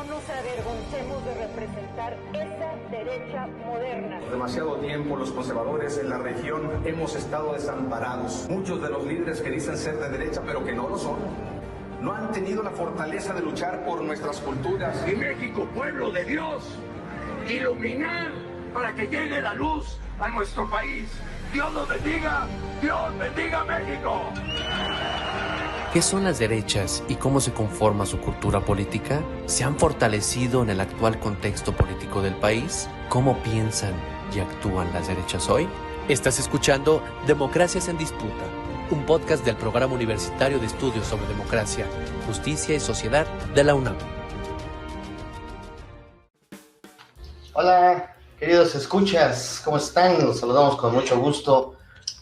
nos avergoncemos de representar esa derecha moderna. Demasiado tiempo los conservadores en la región hemos estado desamparados. Muchos de los líderes que dicen ser de derecha pero que no lo son, no han tenido la fortaleza de luchar por nuestras culturas. Y México, pueblo de Dios, iluminar para que llegue la luz a nuestro país. Dios nos bendiga, Dios bendiga a México. ¿Qué son las derechas y cómo se conforma su cultura política? ¿Se han fortalecido en el actual contexto político del país? ¿Cómo piensan y actúan las derechas hoy? Estás escuchando Democracias en Disputa, un podcast del Programa Universitario de Estudios sobre Democracia, Justicia y Sociedad de la UNAM. Hola, queridos escuchas, ¿cómo están? Los saludamos con mucho gusto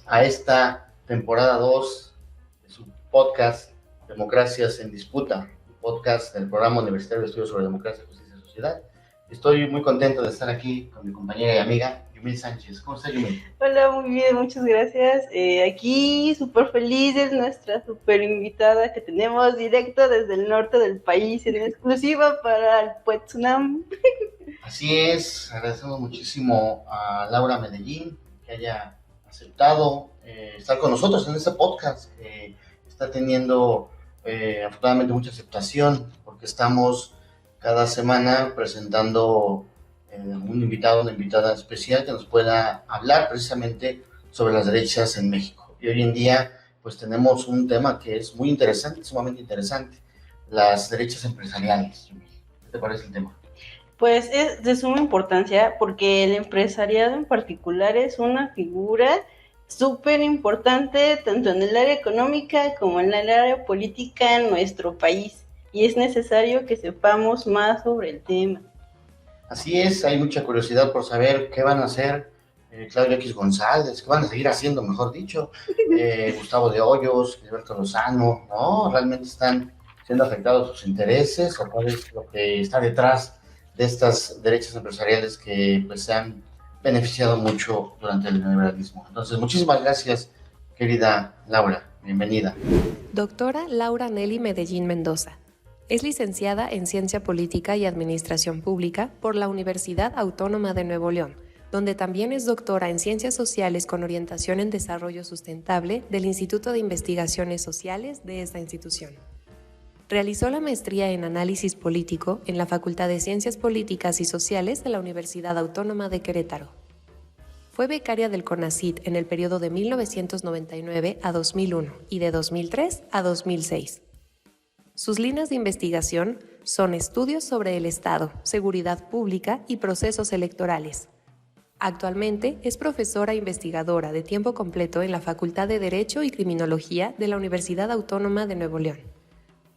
a esta temporada 2 de su podcast Democracias en Disputa, un podcast del Programa Universitario de Estudios sobre Democracia, Justicia y Sociedad. Estoy muy contento de estar aquí con mi compañera y amiga, Yumil Sánchez. ¿Cómo estás, Yumil? Hola, muy bien, muchas gracias. Aquí súper felices, nuestra súper invitada que tenemos directo desde el norte del país, en exclusiva para el Puetzunam. Así es, agradecemos muchísimo a Laura Medellín que haya aceptado estar con nosotros en este podcast que está teniendo afortunadamente mucha aceptación porque estamos cada semana presentando un invitado, una invitada especial que nos pueda hablar precisamente sobre las derechas en México. Y hoy en día pues tenemos un tema que es muy interesante, sumamente interesante, las derechas empresariales. ¿Qué te parece el tema? Pues es de suma importancia porque el empresariado en particular es una figura súper importante tanto en el área económica como en el área política en nuestro país y es necesario que sepamos más sobre el tema. Así es, hay mucha curiosidad por saber qué van a hacer Claudio X González, qué van a seguir haciendo, mejor dicho, Gustavo de Hoyos, Gilberto Lozano, ¿no? ¿Realmente están siendo afectados sus intereses o cuál es lo que está detrás de estas derechas empresariales que pues se han beneficiado mucho durante el neoliberalismo? Entonces, muchísimas gracias, querida Laura, bienvenida. Doctora Laura Nelly Medellín Mendoza. Es licenciada en Ciencia Política y Administración Pública por la Universidad Autónoma de Nuevo León, donde también es doctora en Ciencias Sociales con orientación en Desarrollo Sustentable del Instituto de Investigaciones Sociales de esta institución. Realizó la maestría en Análisis Político en la Facultad de Ciencias Políticas y Sociales de la Universidad Autónoma de Querétaro. Fue becaria del CONACYT en el periodo de 1999 a 2001 y de 2003 a 2006. Sus líneas de investigación son estudios sobre el Estado, seguridad pública y procesos electorales. Actualmente es profesora investigadora de tiempo completo en la Facultad de Derecho y Criminología de la Universidad Autónoma de Nuevo León.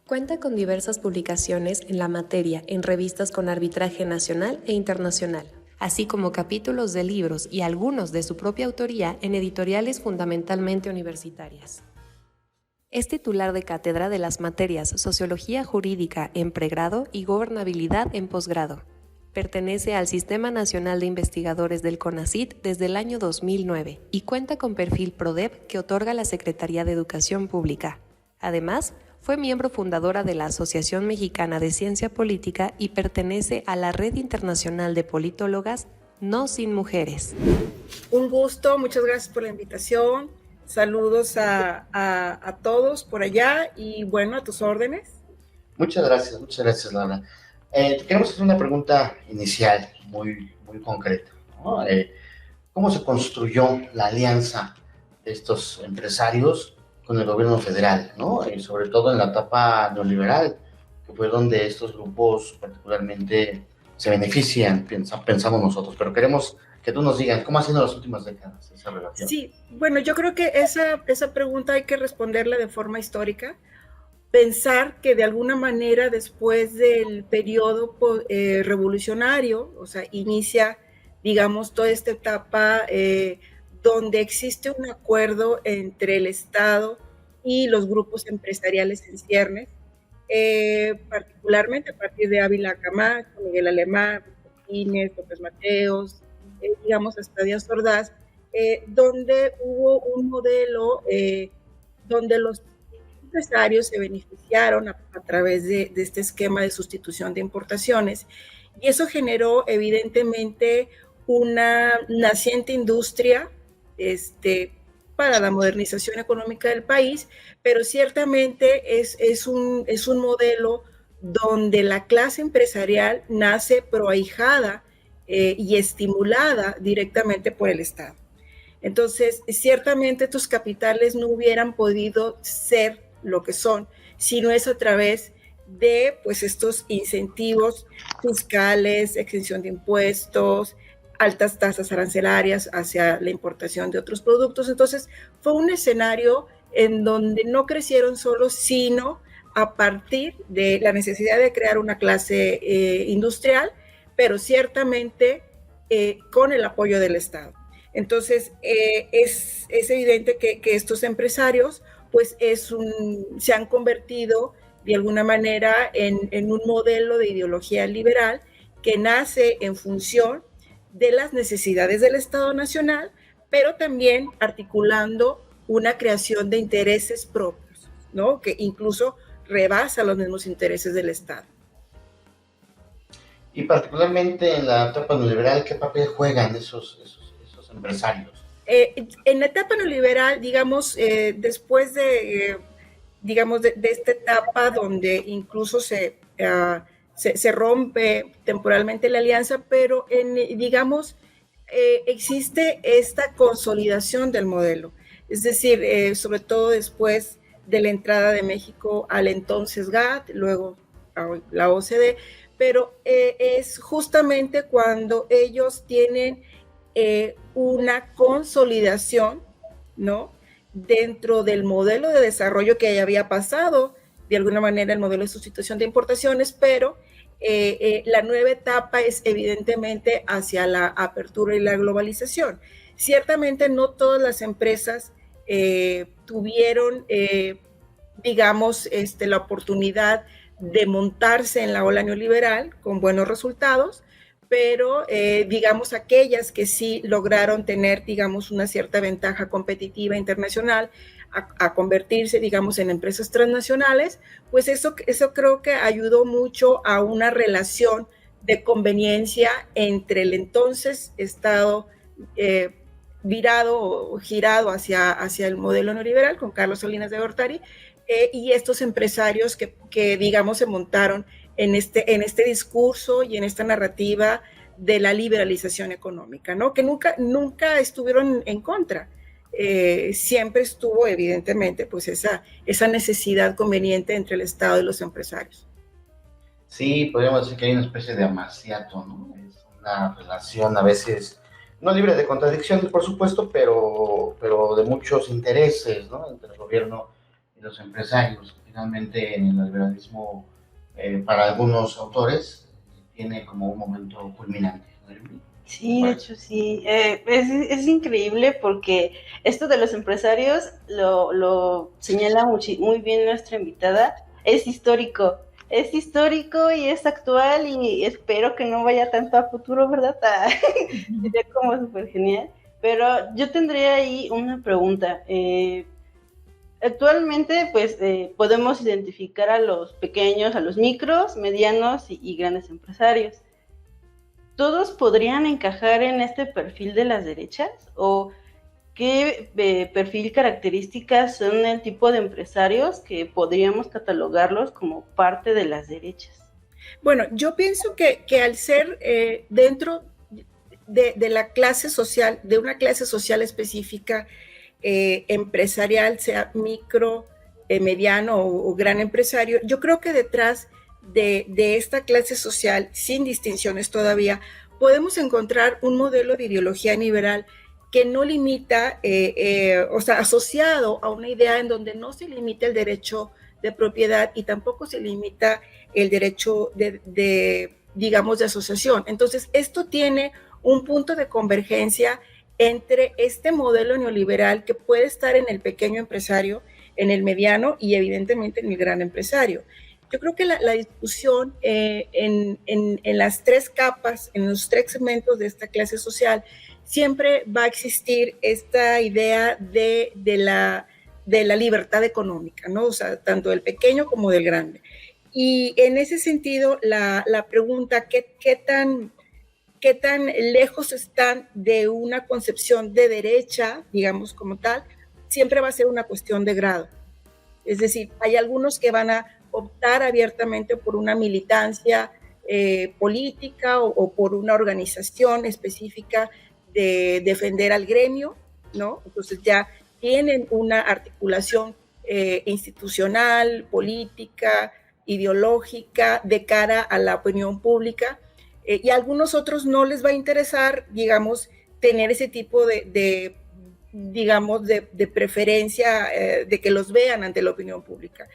Cuenta con diversas publicaciones en la materia en revistas con arbitraje nacional e internacional, así como capítulos de libros y algunos de su propia autoría en editoriales fundamentalmente universitarias. Es titular de cátedra de las materias Sociología Jurídica en pregrado y Gobernabilidad en posgrado. Pertenece al Sistema Nacional de Investigadores del CONACYT desde el año 2009 y cuenta con perfil PRODEP que otorga la Secretaría de Educación Pública. Además, fue miembro fundadora de la Asociación Mexicana de Ciencia Política y pertenece a la Red Internacional de Politólogas No Sin Mujeres. Un gusto, muchas gracias por la invitación. Saludos a todos por allá y bueno, a tus órdenes. Muchas gracias, Laura. Te queremos hacer una pregunta inicial, muy concreta, ¿no? ¿Cómo se construyó la alianza de estos empresarios con el gobierno federal, ¿no? Sobre todo en la etapa neoliberal, que fue donde estos grupos particularmente se benefician, pensamos nosotros, pero queremos que tú nos digas, ¿cómo ha sido en las últimas décadas esa relación? Sí, bueno, yo creo que esa pregunta hay que responderla de forma histórica, pensar que de alguna manera después del periodo revolucionario, o sea, inicia, digamos, toda esta etapa donde existe un acuerdo entre el Estado y los grupos empresariales en ciernes, particularmente a partir de Ávila Camacho, Miguel Alemán, Martínez, López Mateos, digamos hasta Díaz Ordaz, donde hubo un modelo donde los empresarios se beneficiaron a través de este esquema de sustitución de importaciones, y eso generó evidentemente una naciente industria para la modernización económica del país, pero ciertamente es un modelo donde la clase empresarial nace proahijada y estimulada directamente por el Estado. Entonces, ciertamente estos capitales no hubieran podido ser lo que son si no es a través de pues, estos incentivos fiscales, exención de impuestos, altas tasas arancelarias hacia la importación de otros productos. Entonces, fue un escenario en donde no crecieron solos, sino a partir de la necesidad de crear una clase industrial, pero ciertamente con el apoyo del Estado. Entonces, es evidente que estos empresarios pues se han convertido de alguna manera en un modelo de ideología liberal que nace en función de las necesidades del Estado Nacional, pero también articulando una creación de intereses propios, ¿no? Que incluso rebasa los mismos intereses del Estado. Y particularmente en la etapa neoliberal, ¿qué papel juegan esos empresarios? En la etapa neoliberal, digamos, después de esta etapa donde incluso se rompe temporalmente la alianza, pero existe esta consolidación del modelo. Es decir, sobre todo después de la entrada de México al entonces GATT, luego a la OCDE, pero es justamente cuando ellos tienen una consolidación, ¿no?, dentro del modelo de desarrollo que ya había pasado, de alguna manera el modelo de sustitución de importaciones, pero la nueva etapa es evidentemente hacia la apertura y la globalización. Ciertamente no todas las empresas tuvieron, la oportunidad de montarse en la ola neoliberal con buenos resultados, pero aquellas que sí lograron tener, una cierta ventaja competitiva internacional a convertirse, en empresas transnacionales, pues eso creo que ayudó mucho a una relación de conveniencia entre el entonces Estado virado o girado hacia el modelo neoliberal con Carlos Salinas de Gortari y estos empresarios que se montaron en este discurso y en esta narrativa de la liberalización económica, ¿no? Que nunca estuvieron en contra. Siempre estuvo, evidentemente, pues esa necesidad conveniente entre el Estado y los empresarios. Sí, podríamos decir que hay una especie de amaciato, ¿no? Es una relación a veces no libre de contradicciones, por supuesto, pero de muchos intereses, ¿no?, entre el gobierno y los empresarios. Finalmente, en el liberalismo, para algunos autores, tiene como un momento culminante. Sí, de hecho sí. Es increíble porque esto de los empresarios lo señala muy bien nuestra invitada. Es histórico y es actual y espero que no vaya tanto a futuro, ¿verdad? Sería como súper genial. Pero yo tendría ahí una pregunta. Actualmente, pues, podemos identificar a los pequeños, a los micros, medianos y grandes empresarios. ¿Todos podrían encajar en este perfil de las derechas? ¿O qué perfil, características son el tipo de empresarios que podríamos catalogarlos como parte de las derechas? Bueno, yo pienso que al ser dentro de la clase social, de una clase social específica, empresarial, sea micro, mediano o gran empresario, yo creo que detrás de esta clase social, sin distinciones todavía, podemos encontrar un modelo de ideología liberal que no limita, asociado a una idea en donde no se limita el derecho de propiedad y tampoco se limita el derecho de asociación. Entonces, esto tiene un punto de convergencia entre este modelo neoliberal que puede estar en el pequeño empresario, en el mediano y evidentemente en el gran empresario. Yo creo que la discusión en las tres capas, en los tres segmentos de esta clase social, siempre va a existir esta idea de de la libertad económica, ¿no? O sea, tanto del pequeño como del grande. Y en ese sentido, la pregunta, ¿qué tan lejos están de una concepción de derecha, digamos como tal, siempre va a ser una cuestión de grado? Es decir, hay algunos que van a optar abiertamente por una militancia política o por una organización específica de defender al gremio, ¿no? Entonces ya tienen una articulación institucional, política, ideológica de cara a la opinión pública, y a algunos otros no les va a interesar, digamos, tener ese tipo de preferencia, de que los vean ante la opinión pública.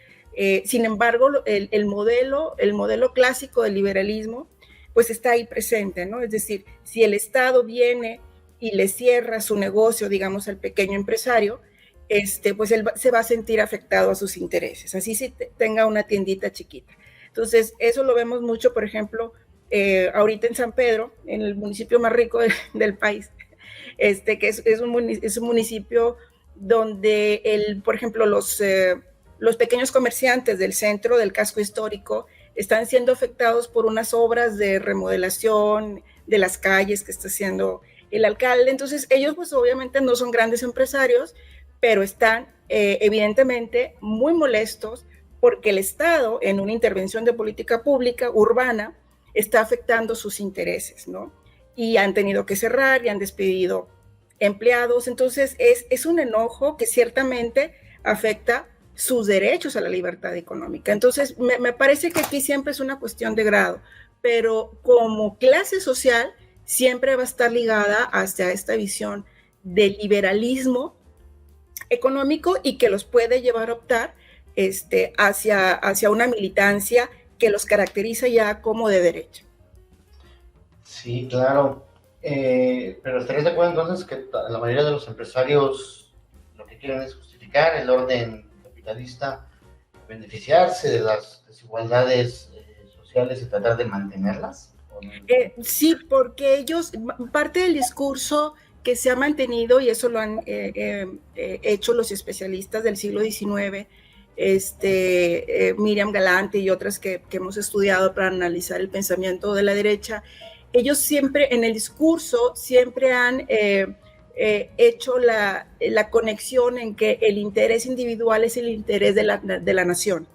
Sin embargo, el modelo clásico del liberalismo, pues está ahí presente, ¿no? Es decir, si el Estado viene y le cierra su negocio, digamos, al pequeño empresario, pues él se va a sentir afectado a sus intereses, así si tenga una tiendita chiquita. Entonces, eso lo vemos mucho, por ejemplo, ahorita en San Pedro, en el municipio más rico del país, que es un municipio donde, por ejemplo, los pequeños comerciantes del centro del casco histórico están siendo afectados por unas obras de remodelación de las calles que está haciendo el alcalde. Entonces, ellos pues obviamente no son grandes empresarios, pero están evidentemente muy molestos porque el Estado, en una intervención de política pública urbana, está afectando sus intereses, ¿no? Y han tenido que cerrar y han despedido empleados. Entonces, es un enojo que ciertamente afecta sus derechos a la libertad económica. Entonces, me parece que aquí siempre es una cuestión de grado, pero como clase social siempre va a estar ligada hacia esta visión del liberalismo económico y que los puede llevar a optar hacia una militancia que los caracteriza ya como de derecha. Sí, claro. Pero ¿estarías de acuerdo entonces que la mayoría de los empresarios lo que quieren es justificar el orden capitalista, beneficiarse de las desigualdades sociales y tratar de mantenerlas? Sí, porque ellos, parte del discurso que se ha mantenido, y eso lo han hecho los especialistas del siglo XIX, Miriam Galante y otras que hemos estudiado para analizar el pensamiento de la derecha, ellos siempre en el discurso siempre han hecho la conexión en que el interés individual es el interés de la nación.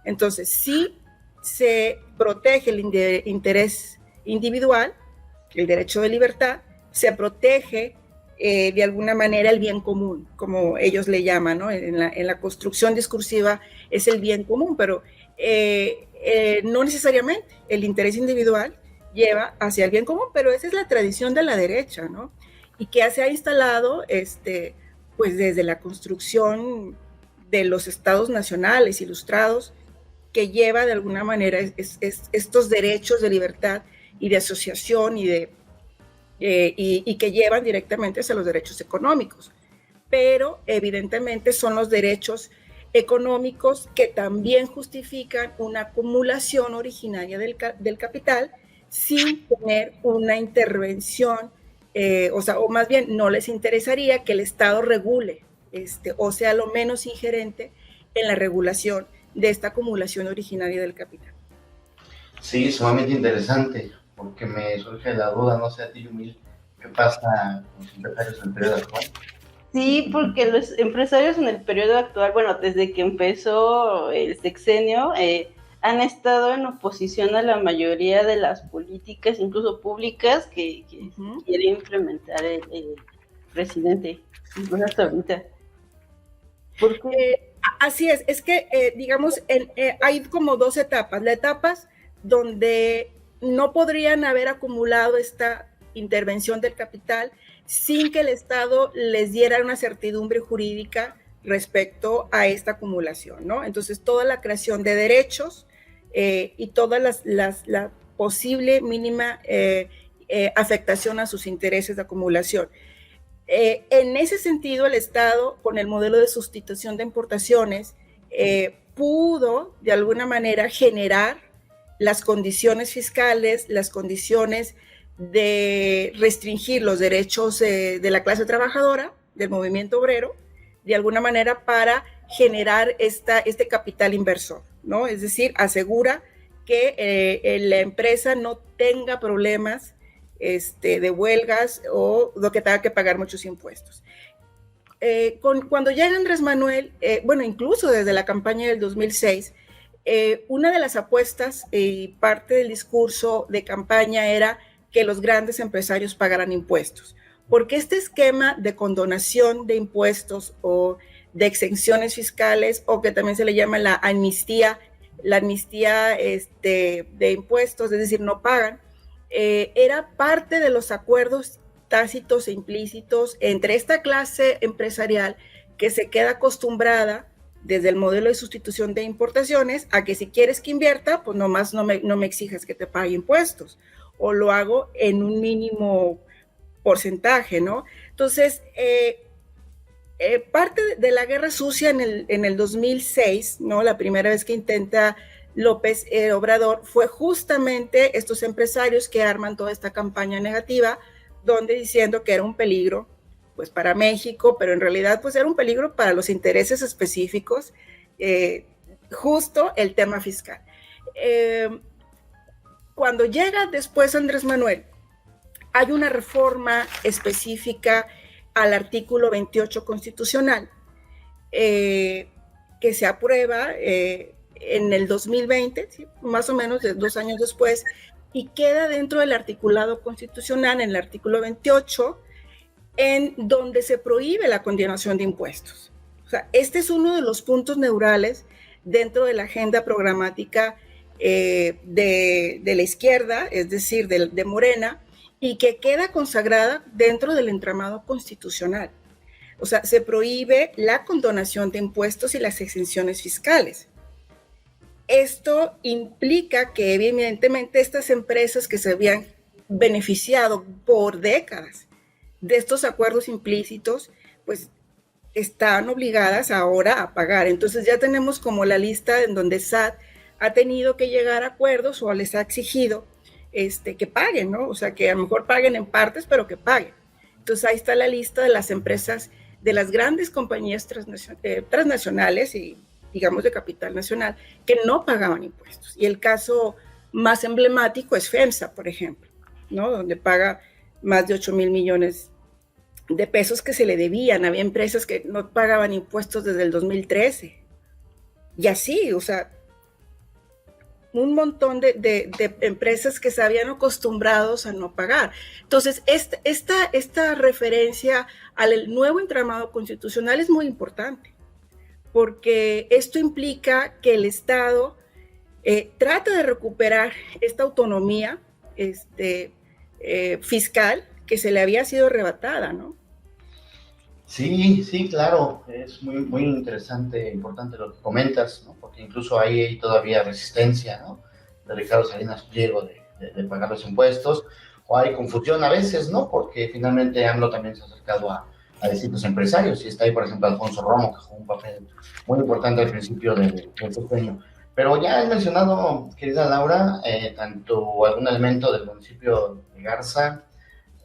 Entonces, sí se protege el interés individual, el derecho de libertad, se protege de alguna manera el bien común, como ellos le llaman, ¿no? En la construcción discursiva es el bien común, pero no necesariamente el interés individual lleva hacia el bien común, pero esa es la tradición de la derecha, ¿no? Y que se ha instalado pues desde la construcción de los estados nacionales ilustrados, que lleva de alguna manera estos derechos de libertad y de asociación y que llevan directamente hacia los derechos económicos. Pero evidentemente son los derechos económicos que también justifican una acumulación originaria del capital sin tener una intervención, o más bien no les interesaría que el Estado regule, o sea, lo menos ingerente en la regulación de esta acumulación originaria del capital. Sí, sumamente interesante, porque me surge la duda, no sé a ti, Yumil, ¿qué pasa con los empresarios en el periodo actual? Sí, porque los empresarios en el periodo actual, bueno, desde que empezó el sexenio, han estado en oposición a la mayoría de las políticas, incluso públicas, que quiere implementar el presidente. Bueno, hasta ahorita. Porque así es que, digamos, hay como dos etapas. La etapa donde no podrían haber acumulado esta intervención del capital sin que el Estado les diera una certidumbre jurídica respecto a esta acumulación, ¿no? Entonces, toda la creación de derechos y toda la posible mínima afectación a sus intereses de acumulación. En ese sentido, el Estado, con el modelo de sustitución de importaciones, pudo, de alguna manera, generar las condiciones fiscales, las condiciones de restringir los derechos de la clase trabajadora, del movimiento obrero, de alguna manera para generar este capital inversor, ¿no? Es decir, asegura que la empresa no tenga problemas de huelgas o lo que tenga que pagar muchos impuestos. Cuando llega Andrés Manuel, bueno, incluso desde la campaña del 2006, una de las apuestas y parte del discurso de campaña era que los grandes empresarios pagaran impuestos, porque este esquema de condonación de impuestos o de exenciones fiscales, o que también se le llama la amnistía de impuestos, es decir, no pagan, era parte de los acuerdos tácitos e implícitos entre esta clase empresarial que se queda acostumbrada desde el modelo de sustitución de importaciones a que si quieres que invierta, pues nomás no me exijas que te pague impuestos, o lo hago en un mínimo porcentaje, ¿no? Entonces, parte de la guerra sucia en el 2006, ¿no? La primera vez que intenta López Obrador fue justamente estos empresarios que arman toda esta campaña negativa, donde diciendo que era un peligro pues para México, pero en realidad pues era un peligro para los intereses específicos, justo el tema fiscal. Cuando llega después Andrés Manuel, hay una reforma específica al artículo 28 constitucional que se aprueba en el 2020, ¿sí? Más o menos 2 años después, y queda dentro del articulado constitucional, en el artículo 28, en donde se prohíbe la condonación de impuestos. O sea, este es uno de los puntos neurales dentro de la agenda programática de la izquierda, es decir, de Morena, y que queda consagrada dentro del entramado constitucional. O sea, se prohíbe la condonación de impuestos y las exenciones fiscales. Esto implica que evidentemente estas empresas que se habían beneficiado por décadas de estos acuerdos implícitos, pues están obligadas ahora a pagar. Entonces ya tenemos como la lista en donde SAT ha tenido que llegar a acuerdos o les ha exigido que paguen, ¿no? O sea, que a lo mejor paguen en partes, pero que paguen. Entonces ahí está la lista de las empresas, de las grandes compañías transnacionales y digamos de capital nacional, que no pagaban impuestos. Y el caso más emblemático es FEMSA, por ejemplo, ¿no? Donde paga más de 8,000 millones de pesos que se le debían. Había empresas que no pagaban impuestos desde el 2013. Y así, o sea, un montón de empresas que se habían acostumbrados a no pagar. Entonces, esta referencia al nuevo entramado constitucional es muy importante, porque esto implica que el Estado trata de recuperar esta autonomía fiscal que se le había sido arrebatada, ¿no? Sí, sí, claro, es muy, muy interesante, importante lo que comentas, ¿no? Porque incluso hay todavía resistencia, ¿no? De Ricardo Salinas Pliego de pagar los impuestos, o hay confusión a veces, ¿no? Porque finalmente AMLO también se ha acercado a distintos empresarios, y está ahí, por ejemplo, Alfonso Romo, que jugó un papel muy importante al principio del sexenio. Pero ya has mencionado, querida Laura, tanto algún elemento del municipio de Garza,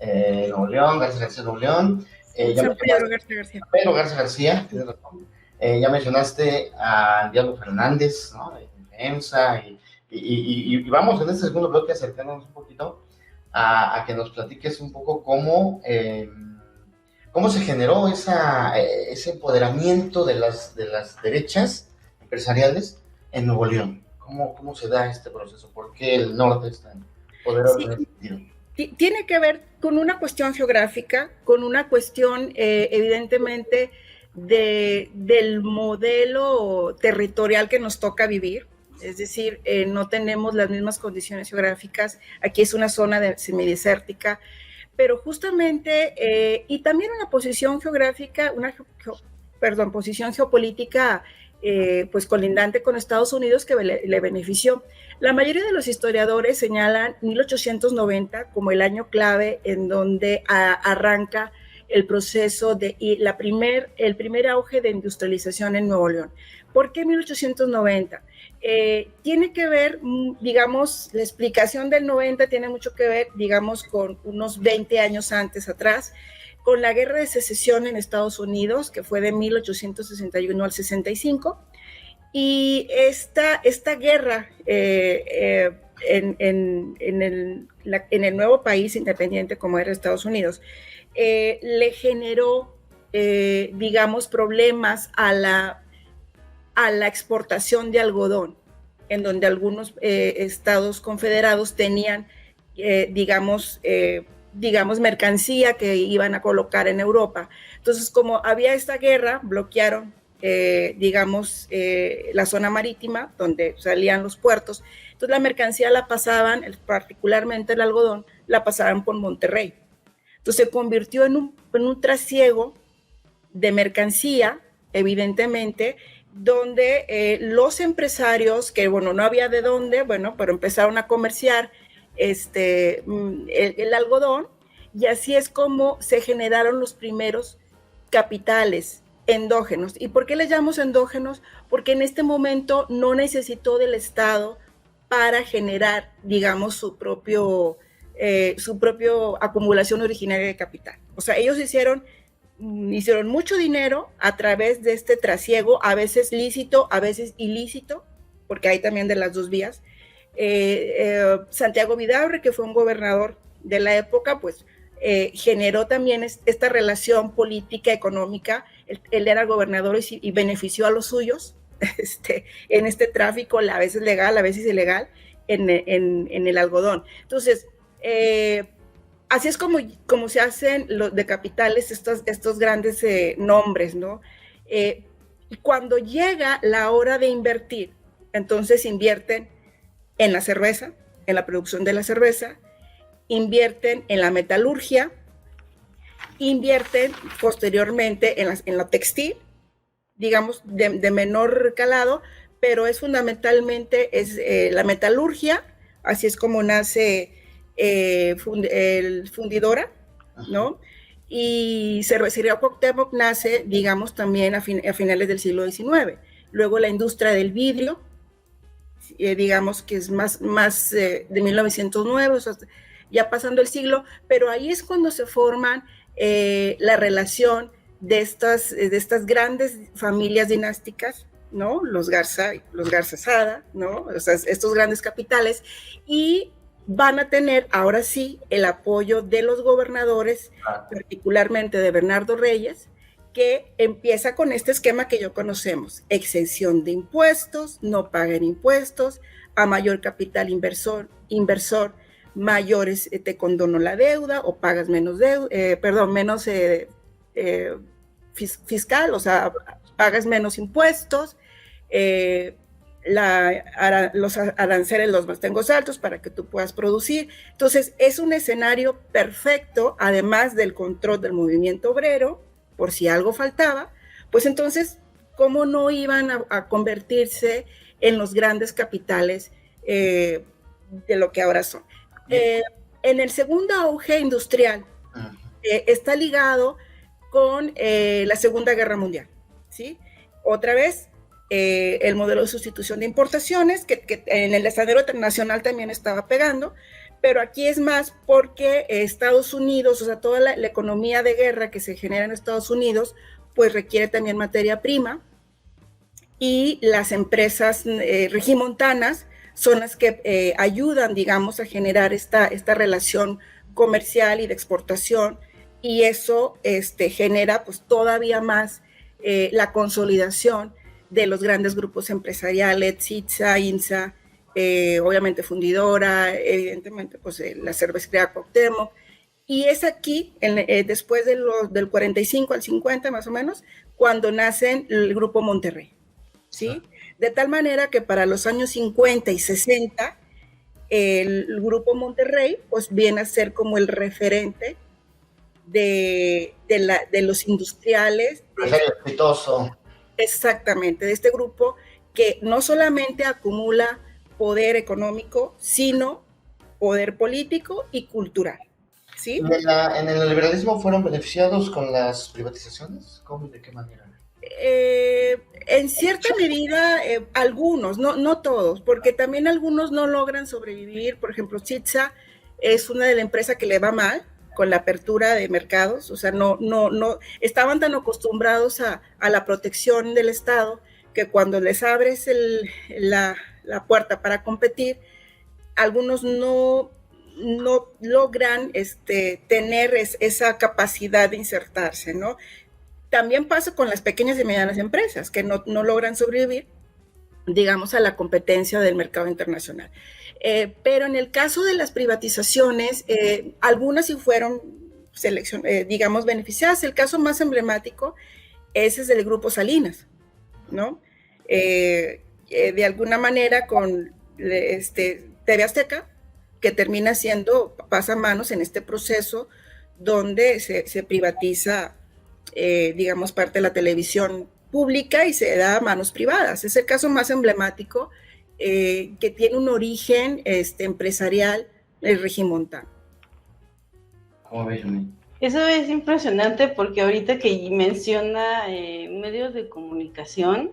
Nuevo León, Garza García, Nuevo León. Pedro Garza García, tienes razón. Ya mencionaste a Diego Fernández, ¿no? De FEMSA, y vamos en este segundo bloque acercándonos un poquito a que nos platiques un poco cómo se generó ese empoderamiento de las derechas empresariales en Nuevo León. ¿Cómo se da este proceso? ¿Por qué el norte es tan poderoso en ese sentido? Tiene que ver con una cuestión geográfica, con una cuestión evidentemente del modelo territorial que nos toca vivir. Es decir, no tenemos las mismas condiciones geográficas. Aquí es una zona semidesértica, pero justamente, y también una posición geográfica, posición geopolítica pues colindante con Estados Unidos que le benefició. La mayoría de los historiadores señalan 1890 como el año clave en donde arranca el proceso el primer auge de industrialización en Nuevo León. ¿Por qué 1890? Tiene que ver, digamos, la explicación del 90 tiene mucho que ver, digamos, con unos 20 años antes atrás, con la Guerra de Secesión en Estados Unidos, que fue de 1861 al 65, y esta guerra en el nuevo país independiente como era Estados Unidos, le generó, digamos, problemas a la exportación de algodón, en donde algunos estados confederados tenían, digamos, mercancía que iban a colocar en Europa. Entonces, como había esta guerra, bloquearon, digamos, la zona marítima donde salían los puertos. Entonces, la mercancía la pasaban, particularmente el algodón, la pasaban por Monterrey. Entonces, se convirtió en un trasiego de mercancía, evidentemente, donde los empresarios, que bueno, no había de dónde, bueno, pero empezaron a comerciar el algodón, y así es como se generaron los primeros capitales endógenos. ¿Y por qué les llamamos endógenos? Porque en este momento no necesitó del Estado para generar, digamos, su propio acumulación originaria de capital. O sea, ellos hicieron mucho dinero a través de este trasiego, a veces lícito, a veces ilícito, porque hay también de las dos vías. Santiago Vidaurre, que fue un gobernador de la época, pues generó también esta relación política, económica. Él era gobernador y benefició a los suyos en este tráfico, a veces legal, a veces ilegal, en el algodón. Entonces, así es como se hacen de capitales estos grandes nombres, ¿no? Cuando llega la hora de invertir, entonces invierten en la cerveza, en la producción de la cerveza, invierten en la metalurgia, invierten posteriormente en la textil, digamos, de menor calado, pero es fundamentalmente la metalurgia, así es como nace el Fundidora, ¿no? Y Cervecería Cuauhtémoc nace, digamos, también a finales del siglo XIX. Luego la industria del vidrio, digamos que es más de 1909, o sea, ya pasando el siglo, pero ahí es cuando se forman la relación de estas grandes familias dinásticas, ¿no? Los Garza Sada, ¿no? O sea, estos grandes capitales, y van a tener ahora sí el apoyo de los gobernadores, particularmente de Bernardo Reyes, que empieza con este esquema que ya conocemos: exención de impuestos, no pagan impuestos, a mayor capital inversor, mayores te condono la deuda o pagas menos menos fiscal, o sea, pagas menos impuestos, los aranceles los mantengo altos para que tú puedas producir. Entonces, es un escenario perfecto, además del control del movimiento obrero, por si algo faltaba, pues entonces, ¿cómo no iban a convertirse en los grandes capitales de lo que ahora son? En el segundo auge industrial está ligado con la Segunda Guerra Mundial, ¿sí? Otra vez, el modelo de sustitución de importaciones, que en el escenario nacional también estaba pegando, pero aquí es más porque Estados Unidos, o sea, toda la economía de guerra que se genera en Estados Unidos, pues requiere también materia prima, y las empresas regimontanas son las que ayudan, digamos, a generar esta relación comercial y de exportación, y eso genera pues todavía más la consolidación de los grandes grupos empresariales, CITSA, INSA, obviamente Fundidora, evidentemente pues la Cervecería Cuauhtémoc, y es aquí, después del 45 al 50 más o menos, cuando nacen el Grupo Monterrey, ¿sí? De tal manera que para los años 50 y 60, el Grupo Monterrey pues viene a ser como el referente de los industriales. Exitoso. Exactamente, de este grupo que no solamente acumula poder económico, sino poder político y cultural, ¿sí? ¿En el liberalismo fueron beneficiados con las privatizaciones? ¿Cómo y de qué manera? En cierta medida, algunos, no todos, porque también algunos no logran sobrevivir. Por ejemplo, CITSA es una de las empresas que le va mal, la apertura de mercados, o sea, no estaban tan acostumbrados a la protección del Estado que cuando les abres la puerta para competir, algunos no logran tener esa capacidad de insertarse, ¿no? También pasa con las pequeñas y medianas empresas que no logran sobrevivir, digamos, a la competencia del mercado internacional. Pero en el caso de las privatizaciones, algunas sí fueron, digamos, beneficiadas. El caso más emblemático ese es el Grupo Salinas, ¿no? De alguna manera con TV Azteca, que termina siendo pasamanos en este proceso donde se privatiza, digamos, parte de la televisión pública y se da a manos privadas. Es el caso más emblemático que tiene un origen empresarial del regimontano. ¿Cómo ves, Yumi? Eso es impresionante porque ahorita que menciona medios de comunicación,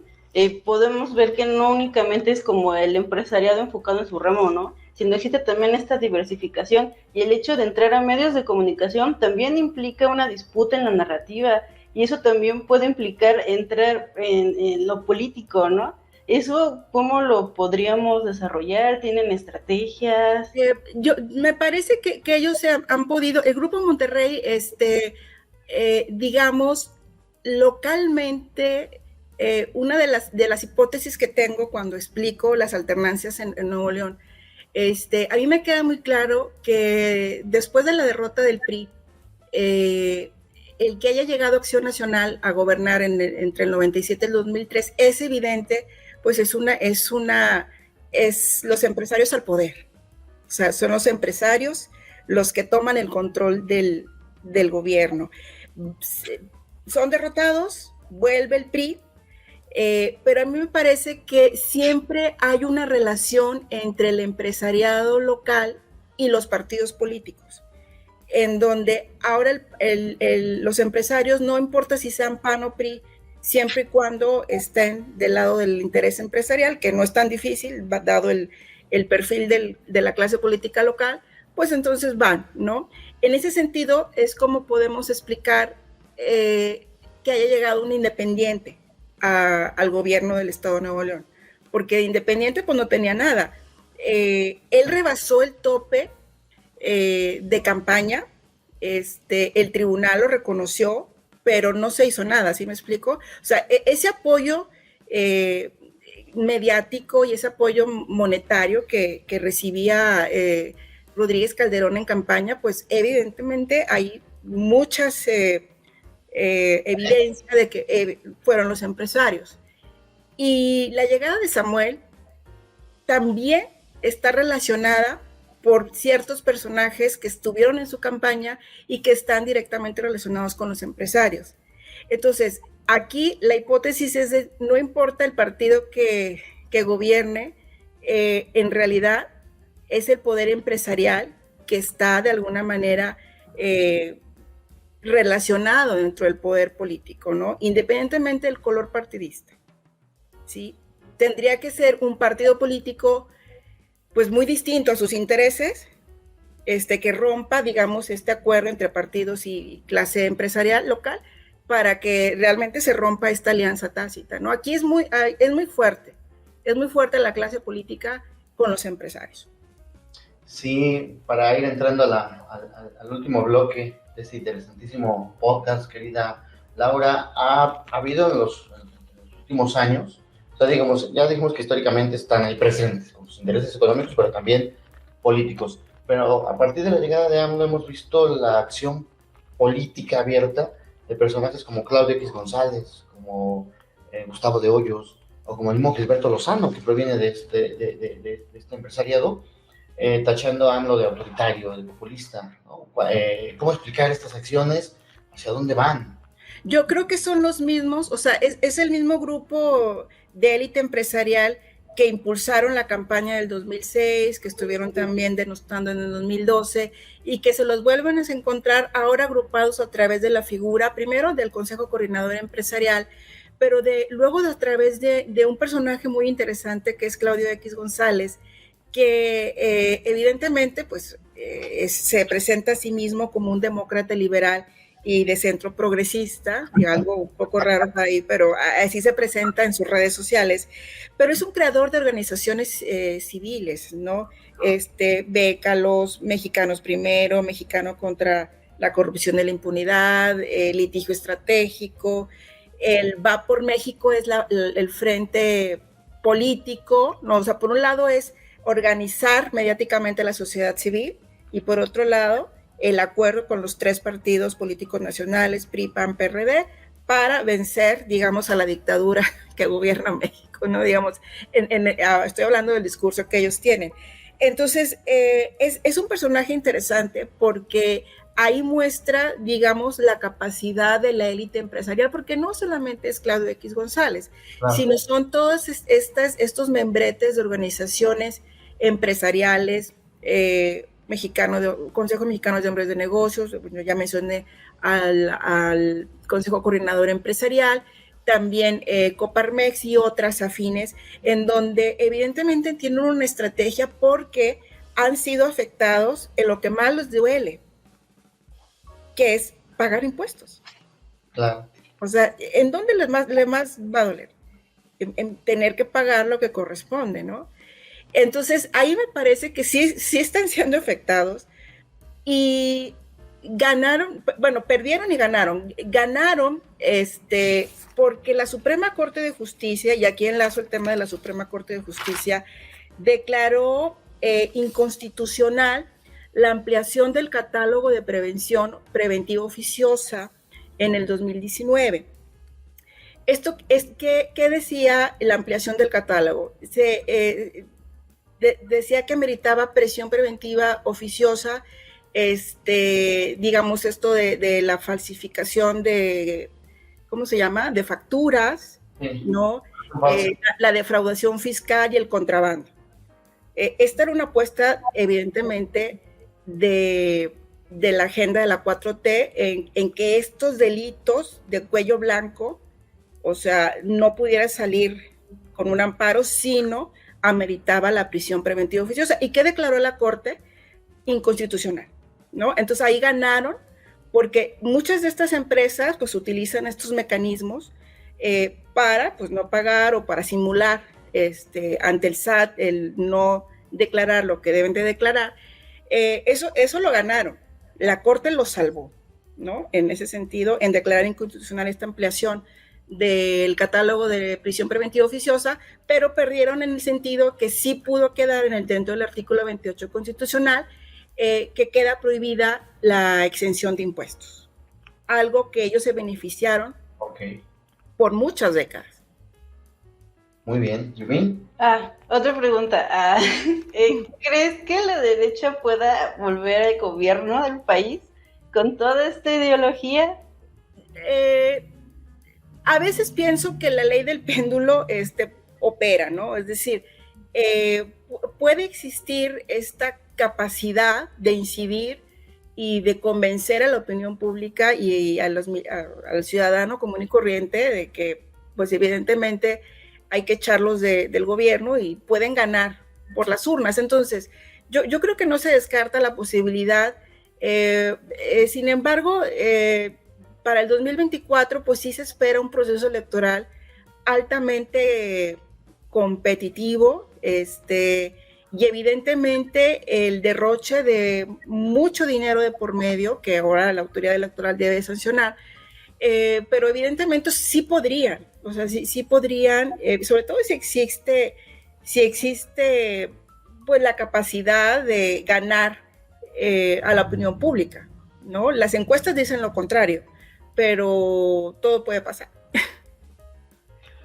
podemos ver que no únicamente es como el empresariado enfocado en su ramo, ¿no? Sino existe también esta diversificación, y el hecho de entrar a medios de comunicación también implica una disputa en la narrativa, y eso también puede implicar entrar en lo político, ¿no? ¿Eso cómo lo podríamos desarrollar? ¿Tienen estrategias? Me parece que ellos han podido, el Grupo Monterrey, digamos, localmente, una de las hipótesis que tengo cuando explico las alternancias en Nuevo León, a mí me queda muy claro que después de la derrota del PRI, el que haya llegado Acción Nacional a gobernar entre el 97 y el 2003 es evidente, pues es los empresarios al poder. O sea, son los empresarios los que toman el control del gobierno. Son derrotados, vuelve el PRI, pero a mí me parece que siempre hay una relación entre el empresariado local y los partidos políticos, en donde ahora los empresarios, no importa si sean PAN o PRI, siempre y cuando estén del lado del interés empresarial, que no es tan difícil, dado el perfil de la clase política local, pues entonces van, ¿no? En ese sentido es como podemos explicar que haya llegado un independiente al gobierno del Estado de Nuevo León, porque independiente pues no tenía nada. Él rebasó el tope de campaña, el tribunal lo reconoció, pero no se hizo nada, ¿sí me explico? O sea, ese apoyo mediático y ese apoyo monetario que recibía Rodríguez Calderón en campaña, pues evidentemente hay muchas evidencia de que fueron los empresarios. Y la llegada de Samuel también está relacionada por ciertos personajes que estuvieron en su campaña y que están directamente relacionados con los empresarios. Entonces, aquí la hipótesis es de no importa el partido que gobierne, en realidad es el poder empresarial que está de alguna manera relacionado dentro del poder político, ¿no? Independientemente del color partidista, ¿sí? Tendría que ser un partido político pues muy distinto a sus intereses, que rompa, digamos, este acuerdo entre partidos y clase empresarial local para que realmente se rompa esta alianza tácita, ¿no? Aquí es muy fuerte la clase política con los empresarios. Sí, para ir entrando al último bloque de este interesantísimo podcast, querida Laura, ha habido en los últimos años, o sea, digamos, ya dijimos que históricamente están ahí presentes, con sus intereses económicos, pero también políticos. Pero a partir de la llegada de AMLO hemos visto la acción política abierta de personajes como Claudio X González, como Gustavo de Hoyos, o como el mismo Gilberto Lozano, que proviene de este empresariado, tachando a AMLO de autoritario, de populista, ¿no? ¿Cómo explicar estas acciones? ¿Hacia dónde van? Yo creo que son los mismos, o sea, es el mismo grupo de élite empresarial que impulsaron la campaña del 2006, que estuvieron también denostando en el 2012, y que se los vuelven a encontrar ahora agrupados a través de la figura, primero del Consejo Coordinador Empresarial, pero luego a través de un personaje muy interesante que es Claudio X González, que evidentemente pues se presenta a sí mismo como un demócrata liberal y de centro progresista, y algo un poco raro ahí, pero así se presenta en sus redes sociales, pero es un creador de organizaciones civiles, ¿no? Beca los Mexicanos Primero, Mexicano contra la Corrupción y la Impunidad, Litigio Estratégico, el Va por México es el frente político, ¿no? O sea, por un lado es organizar mediáticamente la sociedad civil y por otro lado el acuerdo con los 3 partidos políticos nacionales, PRI, PAN, PRD, para vencer, digamos, a la dictadura que gobierna México, ¿no? Digamos, estoy hablando del discurso que ellos tienen. Entonces, es un personaje interesante porque ahí muestra, digamos, la capacidad de la élite empresarial, porque no solamente es Claudio X González, claro, sino son todos estos membretes de organizaciones empresariales, Consejo Mexicano de Hombres de Negocios, ya mencioné al Consejo Coordinador Empresarial, también Coparmex y otras afines, en donde evidentemente tienen una estrategia porque han sido afectados en lo que más les duele, que es pagar impuestos. Claro. O sea, ¿en dónde les más va a doler? En tener que pagar lo que corresponde, ¿no? Entonces, ahí me parece que sí están siendo afectados y ganaron, bueno, perdieron y ganaron. Ganaron porque la Suprema Corte de Justicia, y aquí enlazo el tema de la Suprema Corte de Justicia, declaró inconstitucional la ampliación del catálogo de prevención preventiva oficiosa en el 2019. Esto es ¿qué decía la ampliación del catálogo? Decía que meritaba presión preventiva oficiosa, digamos esto de la falsificación de, ¿cómo se llama? De facturas, ¿no? La defraudación fiscal y el contrabando. Esta era una apuesta, evidentemente, de la agenda de la 4T en que estos delitos de cuello blanco, o sea, no pudiera salir con un amparo, sino ameritaba la prisión preventiva oficiosa. ¿Y qué declaró la Corte? Inconstitucional, ¿no? Entonces ahí ganaron, porque muchas de estas empresas pues utilizan estos mecanismos para pues no pagar o para simular ante el SAT el no declarar lo que deben de declarar. Eso lo ganaron. La Corte lo salvó, ¿no? En ese sentido, en declarar inconstitucional esta ampliación del catálogo de prisión preventiva oficiosa, pero perdieron en el sentido que sí pudo quedar dentro del artículo 28 constitucional, que queda prohibida la exención de impuestos, algo que ellos se beneficiaron por muchas décadas. Muy bien, Yumi. Otra pregunta. ¿Crees que la derecha pueda volver al gobierno del país con toda esta ideología? A veces pienso que la ley del péndulo opera, ¿no? Es decir, puede existir esta capacidad de incidir y de convencer a la opinión pública y al ciudadano común y corriente de que, pues evidentemente, hay que echarlos del gobierno y pueden ganar por las urnas. Entonces, yo creo que no se descarta la posibilidad. Sin embargo, para el 2024, pues sí se espera un proceso electoral altamente competitivo, y evidentemente el derroche de mucho dinero de por medio, que ahora la autoridad electoral debe sancionar, pero evidentemente sí podrían, o sea, sí podrían, sobre todo si existe pues la capacidad de ganar a la opinión pública, ¿no? Las encuestas dicen lo contrario, pero todo puede pasar.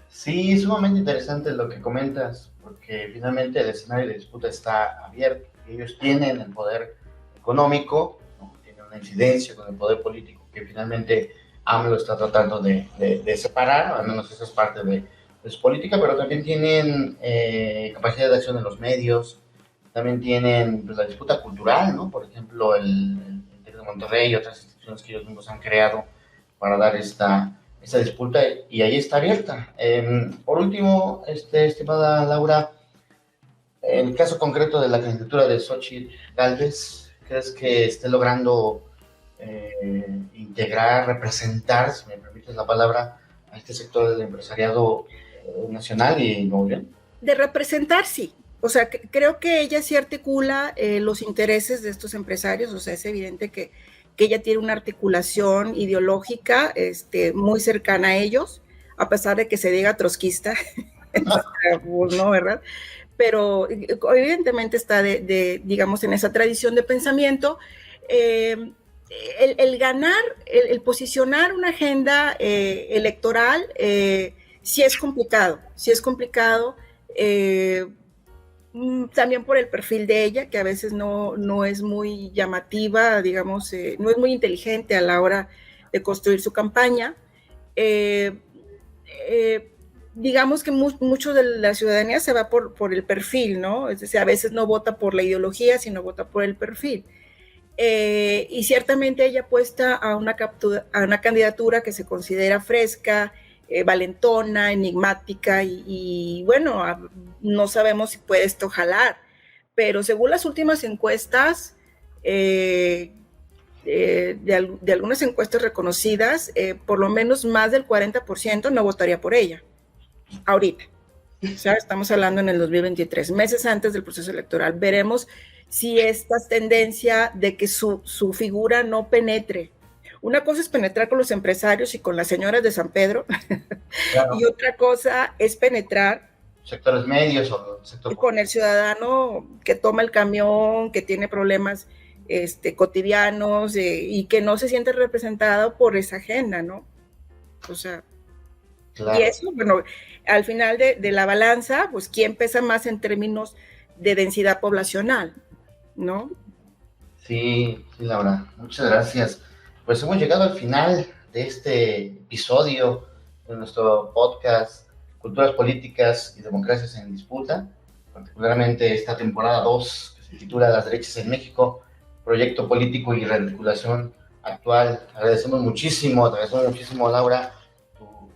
Sí, es sumamente interesante lo que comentas, porque finalmente el escenario de disputa está abierto. Ellos tienen el poder económico, ¿no? Tienen una incidencia con el poder político que finalmente AMLO está tratando de separar, al menos esa es parte de su política, pero también tienen capacidad de acción en los medios, también tienen pues, la disputa cultural, ¿no? Por ejemplo, el TEC de Monterrey y otras instituciones que ellos mismos han creado para dar esta disputa, y ahí está abierta. Por último, estimada Laura, el caso concreto de la candidatura de Xóchitl Gálvez, crees que esté logrando integrar, representar, si me permites la palabra, a este sector del empresariado nacional y Nuevo León? De representar, sí. O sea, creo que ella sí articula los intereses de estos empresarios. O sea, es evidente que ella tiene una articulación ideológica muy cercana a ellos, a pesar de que se diga trotskista, no, ¿verdad? Pero evidentemente está, digamos, en esa tradición de pensamiento. El ganar, el posicionar una agenda electoral, sí es complicado, también por el perfil de ella, que a veces no es muy llamativa, digamos, no es muy inteligente a la hora de construir su campaña. Digamos que mucho de la ciudadanía se va por el perfil, ¿no? Es decir, a veces no vota por la ideología, sino vota por el perfil. Y ciertamente ella apuesta a una candidatura que se considera fresca, valentona, enigmática y bueno, no sabemos si puede esto jalar, pero según las últimas encuestas, de algunas encuestas reconocidas, por lo menos más del 40% no votaría por ella, ahorita. O sea, estamos hablando en el 2023, meses antes del proceso electoral. Veremos si esta tendencia de que su figura no penetre. Una cosa es penetrar con los empresarios y con las señoras de San Pedro, claro. Y otra cosa es penetrar sectores medios o sector con el ciudadano que toma el camión, que tiene problemas cotidianos y que no se siente representado por esa agenda, ¿no? O sea, claro. Y eso, bueno, al final de la balanza, pues, ¿quién pesa más en términos de densidad poblacional, no? Sí, Laura, muchas gracias. Pues hemos llegado al final de este episodio de nuestro podcast Culturas Políticas y Democracias en Disputa, particularmente esta temporada 2 que se titula Las derechas en México, proyecto político y rearticulación actual. Agradecemos muchísimo, Laura,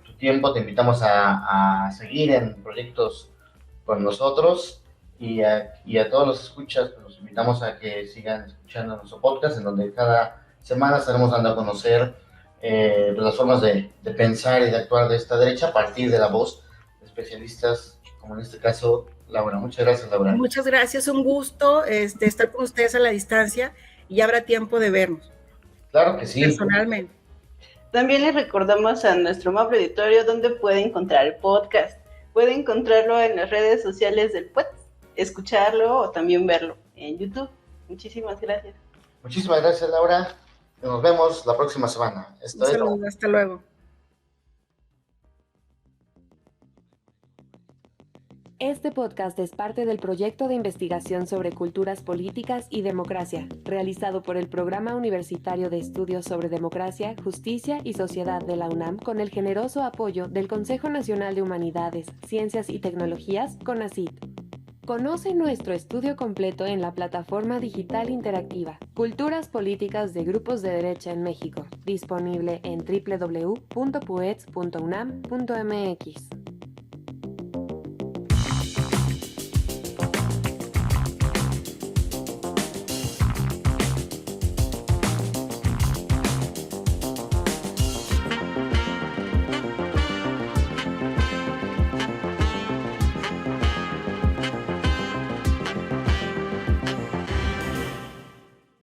tu tiempo. Te invitamos a seguir en proyectos con nosotros y a todos los escuchas, pues, los invitamos a que sigan escuchando nuestro podcast, en donde cada semana estaremos dando a conocer las formas de pensar y de actuar de esta derecha a partir de la voz de especialistas, como en este caso Laura. Muchas gracias, Laura. Muchas gracias, un gusto estar con ustedes a la distancia y habrá tiempo de vernos. Claro que sí. Personalmente. También les recordamos a nuestro amable auditorio dónde puede encontrar el podcast. Puede encontrarlo en las redes sociales del PUET, escucharlo o también verlo en YouTube. Muchísimas gracias. Muchísimas gracias, Laura. Nos vemos la próxima semana. Hasta luego. Este podcast es parte del proyecto de investigación sobre culturas políticas y democracia, realizado por el Programa Universitario de Estudios sobre Democracia, Justicia y Sociedad de la UNAM, con el generoso apoyo del Consejo Nacional de Humanidades, Ciencias y Tecnologías, CONACYT. Conoce nuestro estudio completo en la plataforma digital interactiva Culturas Políticas de Grupos de Derecha en México, disponible en www.puets.unam.mx.